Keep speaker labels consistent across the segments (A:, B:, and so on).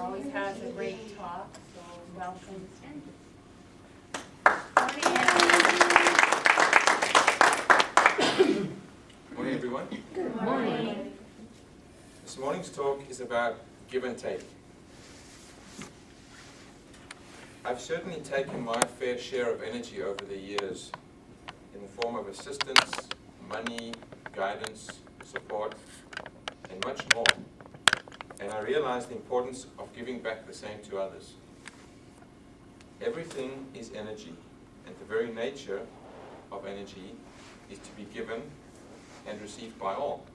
A: always has a great talk, so welcome.
B: Morning, everyone.
A: Good morning.
B: This morning's talk is about give and take. I've certainly taken my fair share of energy over the years in the form of assistance, money, guidance, support, and much more. And I realized the importance of giving back the same to others. Everything is energy, and the very nature of energy is to be given and received by all.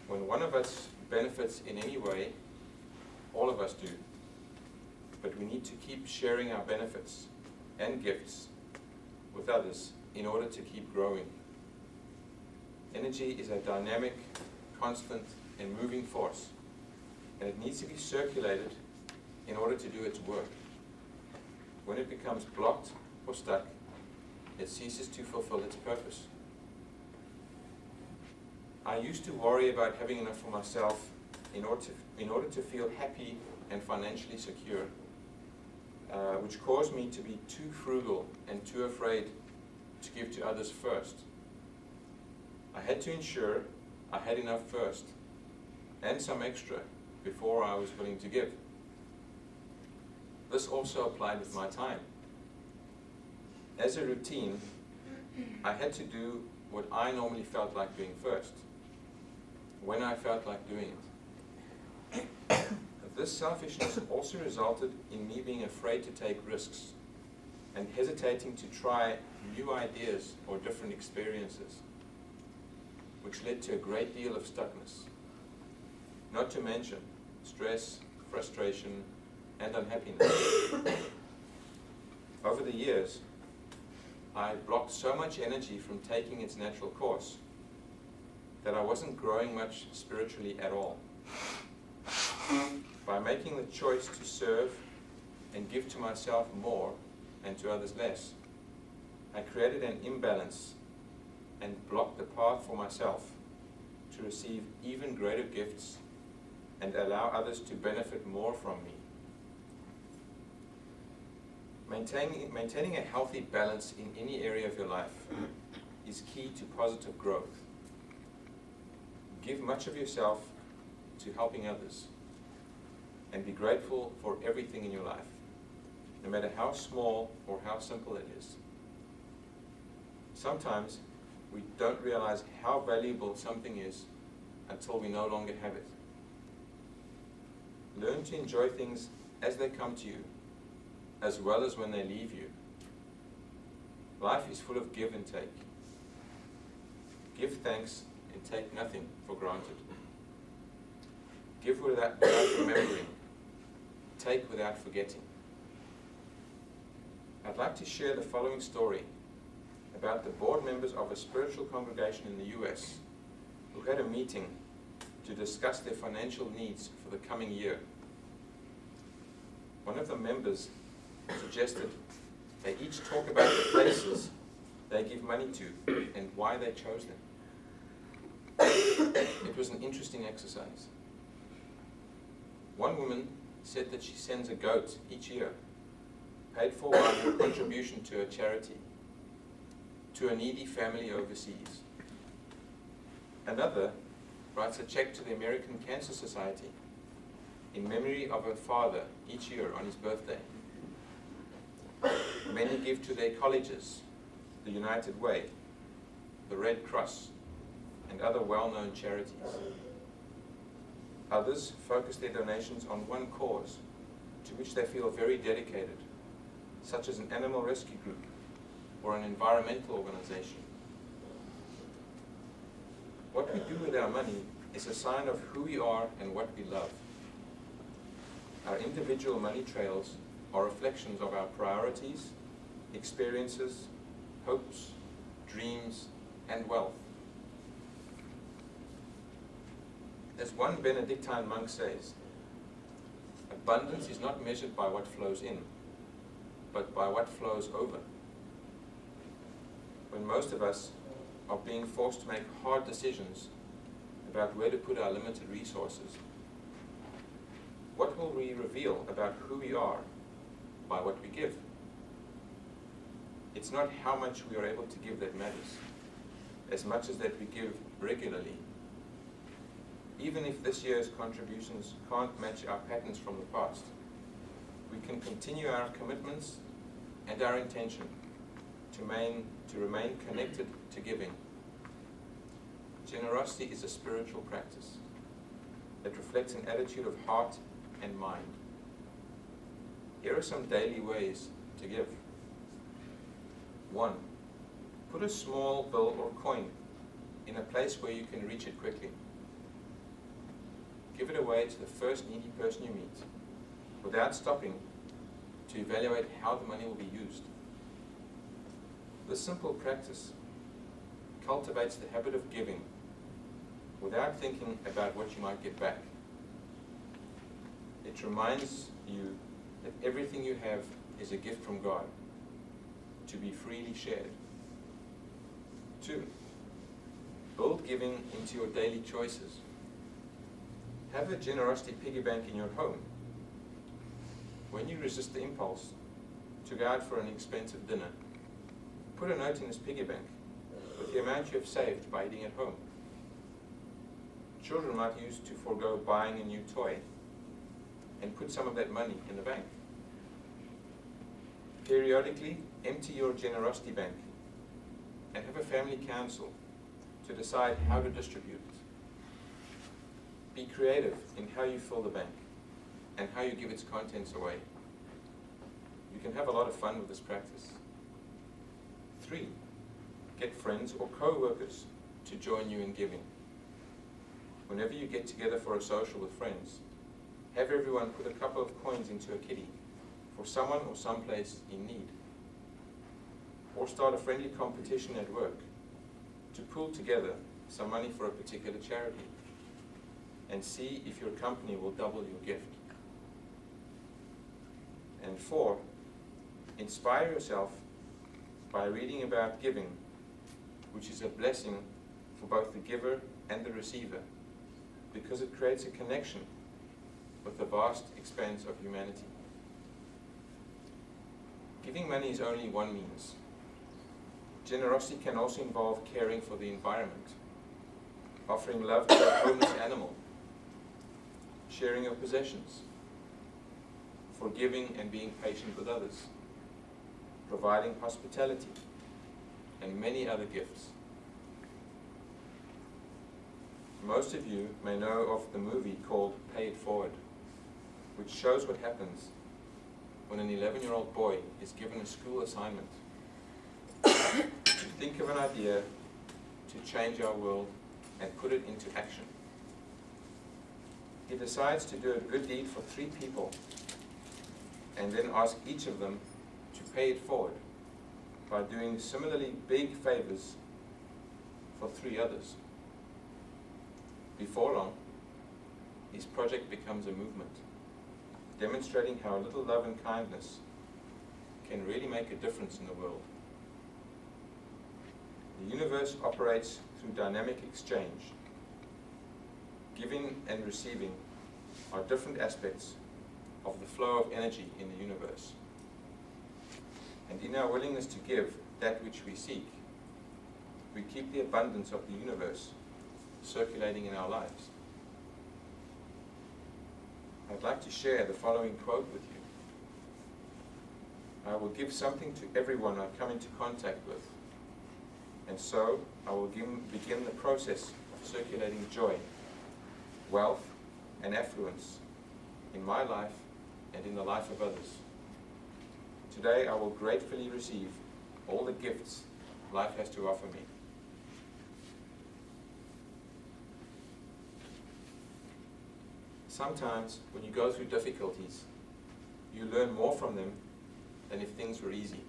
B: When one of us benefits in any way, all of us do. But we need to keep sharing our benefits and gifts with others in order to keep growing. Energy is a dynamic, constant, and moving force, and it needs to be circulated in order to do its work. When it becomes blocked or stuck, it ceases to fulfill its purpose. I used to worry about having enough for myself in order to feel happy and financially secure, which caused me to be too frugal and too afraid to give to others first. I had to ensure I had enough first, and some extra, before I was willing to give. This also applied with my time. As a routine, I had to do what I normally felt like doing first, when I felt like doing it. This selfishness also resulted in me being afraid to take risks and hesitating to try new ideas or different experiences, which led to a great deal of stuckness. Not to mention stress, frustration, and unhappiness. Over the years, I blocked so much energy from taking its natural course that I wasn't growing much spiritually at all. By making the choice to serve and give to myself more and to others less, I created an imbalance and blocked the path for myself to receive even greater gifts and allow others to benefit more from me. Maintaining a healthy balance in any area of your life is key to positive growth. Give much of yourself to helping others, and be grateful for everything in your life, no matter how small or how simple it is. Sometimes we don't realize how valuable something is until we no longer have it. Learn to enjoy things as they come to you, as well as when they leave you. Life is full of give and take. Give thanks and take nothing for granted. Give without remembering. Take without forgetting. I'd like to share the following story about the board members of a spiritual congregation in the US who had a meeting to discuss their financial needs for the coming year. One of the members suggested they each talk about the places they give money to and why they chose them. It was an interesting exercise. One woman said that she sends a goat each year, paid for by her contribution to a charity, to a needy family overseas. Another writes a check to the American Cancer Society in memory of her father each year on his birthday. Many give to their colleges, the United Way, the Red Cross, and other well-known charities. Others focus their donations on one cause to which they feel very dedicated, such as an animal rescue group or an environmental organization. What we do with our money is a sign of who we are and what we love. Our individual money trails are reflections of our priorities, experiences, hopes, dreams, and wealth. As one Benedictine monk says, abundance is not measured by what flows in, but by what flows over. When most of us are being forced to make hard decisions about where to put our limited resources, what we reveal about who we are by what we give. It's not how much we are able to give that matters, as much as that we give regularly. Even if this year's contributions can't match our patterns from the past, we can continue our commitments and our intention to remain connected to giving. Generosity is a spiritual practice that reflects an attitude of heart and mind. Here are some daily ways to give. 1. Put a small bill or coin in a place where you can reach it quickly. Give it away to the first needy person you meet, without stopping to evaluate how the money will be used. This simple practice cultivates the habit of giving without thinking about what you might get back. It reminds you that everything you have is a gift from God, to be freely shared. 2. Build giving into your daily choices. Have a generosity piggy bank in your home. When you resist the impulse to go out for an expensive dinner, put a note in this piggy bank with the amount you have saved by eating at home. Children might use to forego buying a new toy and put some of that money in the bank. Periodically, empty your generosity bank and have a family council to decide how to distribute it. Be creative in how you fill the bank and how you give its contents away. You can have a lot of fun with this practice. 3. Get friends or co-workers to join you in giving. Whenever you get together for a social with friends, have everyone put a couple of coins into a kitty for someone or someplace in need. Or start a friendly competition at work to pool together some money for a particular charity and see if your company will double your gift. And 4, inspire yourself by reading about giving, which is a blessing for both the giver and the receiver, because it creates a connection with the vast expanse of humanity. Giving money is only one means. Generosity can also involve caring for the environment, offering love to a homeless animal, sharing your possessions, forgiving and being patient with others, providing hospitality, and many other gifts. Most of you may know of the movie called Pay It Forward, which shows what happens when an 11-year-old boy is given a school assignment to think of an idea to change our world and put it into action. He decides to do a good deed for 3 people and then ask each of them to pay it forward by doing similarly big favors for 3 others. Before long, his project becomes a movement, demonstrating how a little love and kindness can really make a difference in the world. The universe operates through dynamic exchange. Giving and receiving are different aspects of the flow of energy in the universe. And in our willingness to give that which we seek, we keep the abundance of the universe circulating in our lives. I'd like to share the following quote with you. I will give something to everyone I come into contact with, and so I will begin the process of circulating joy, wealth, and affluence in my life and in the life of others. Today I will gratefully receive all the gifts life has to offer me. Sometimes when you go through difficulties, you learn more from them than if things were easy.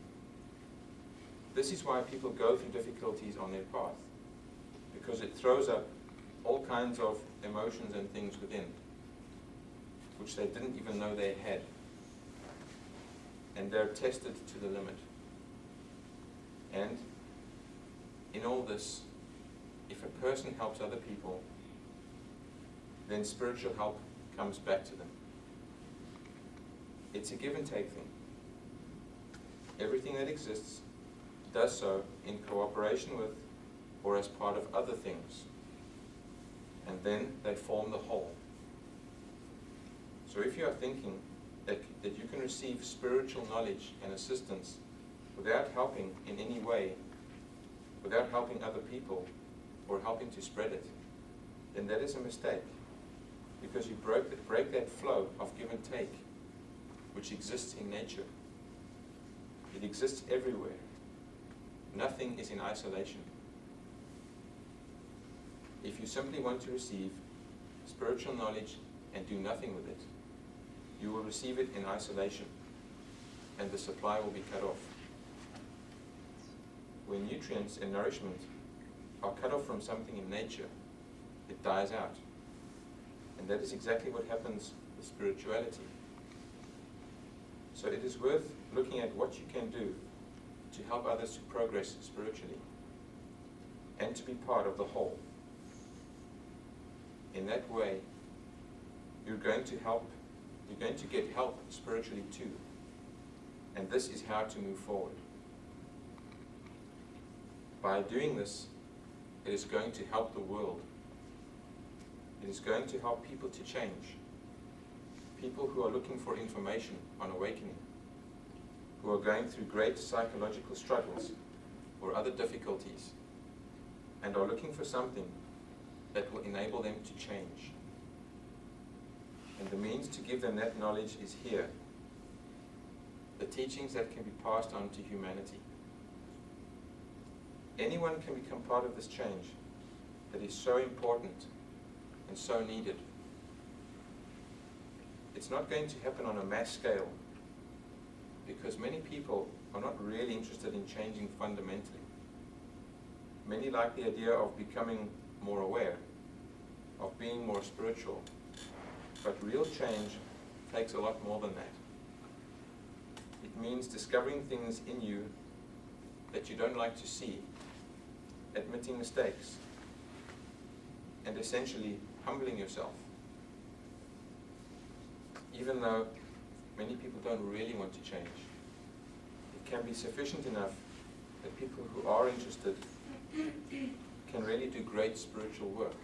B: This is why people go through difficulties on their path, because it throws up all kinds of emotions and things within, which they didn't even know they had. And they're tested to the limit. And in all this, if a person helps other people, then spiritual help comes back to them. It's a give and take thing. Everything that exists does so in cooperation with or as part of other things. And then they form the whole. So if you are thinking that you can receive spiritual knowledge and assistance without helping in any way, without helping other people or helping to spread it, then that is a mistake, because you break that flow of give and take which exists in nature. It exists everywhere. Nothing is in isolation. If you simply want to receive spiritual knowledge and do nothing with it, you will receive it in isolation, and the supply will be cut off. When nutrients and nourishment are cut off from something in nature, it dies out. And that is exactly what happens with spirituality. So it is worth looking at what you can do to help others to progress spiritually and to be part of the whole. In that way, you're going to get help spiritually too. And this is how to move forward. By doing this, it is going to help the world. It is going to help people to change. People who are looking for information on awakening, who are going through great psychological struggles or other difficulties, and are looking for something that will enable them to change. And the means to give them that knowledge is here. The teachings that can be passed on to humanity. Anyone can become part of this change that is so important and so needed. It's not going to happen on a mass scale, because many people are not really interested in changing fundamentally. Many like the idea of becoming more aware, of being more spiritual. But real change takes a lot more than that. It means discovering things in you that you don't like to see, admitting mistakes, and essentially humbling yourself. Even though many people don't really want to change, it can be sufficient enough that people who are interested can really do great spiritual work.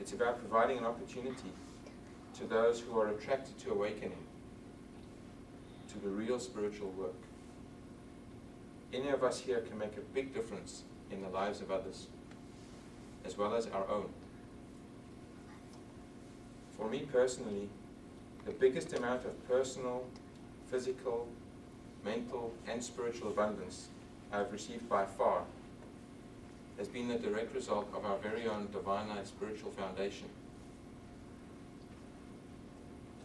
B: It's about providing an opportunity to those who are attracted to awakening, to the real spiritual work. Any of us here can make a big difference in the lives of others, as well as our own. For me personally, the biggest amount of personal, physical, mental, and spiritual abundance I've received by far has been the direct result of our very own Divine Light Spiritual Foundation.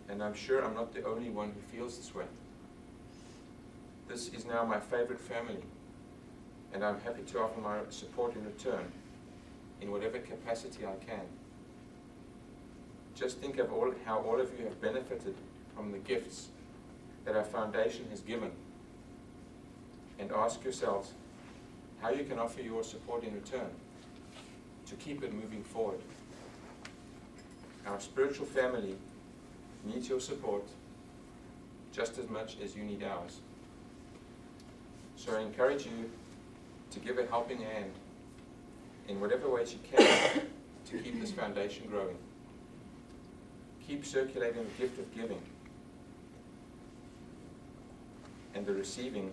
B: And I'm sure I'm not the only one who feels this way. This is now my favorite family, and I'm happy to offer my support in return, in whatever capacity I can. Just think of how all of you have benefited from the gifts that our foundation has given, and ask yourselves how you can offer your support in return to keep it moving forward. Our spiritual family needs your support just as much as you need ours. So I encourage you to give a helping hand in whatever ways you can to keep this foundation growing. Keep circulating the gift of giving, and the receiving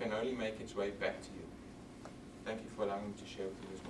B: can only make its way back to you. Thank you for allowing me to share with you this morning.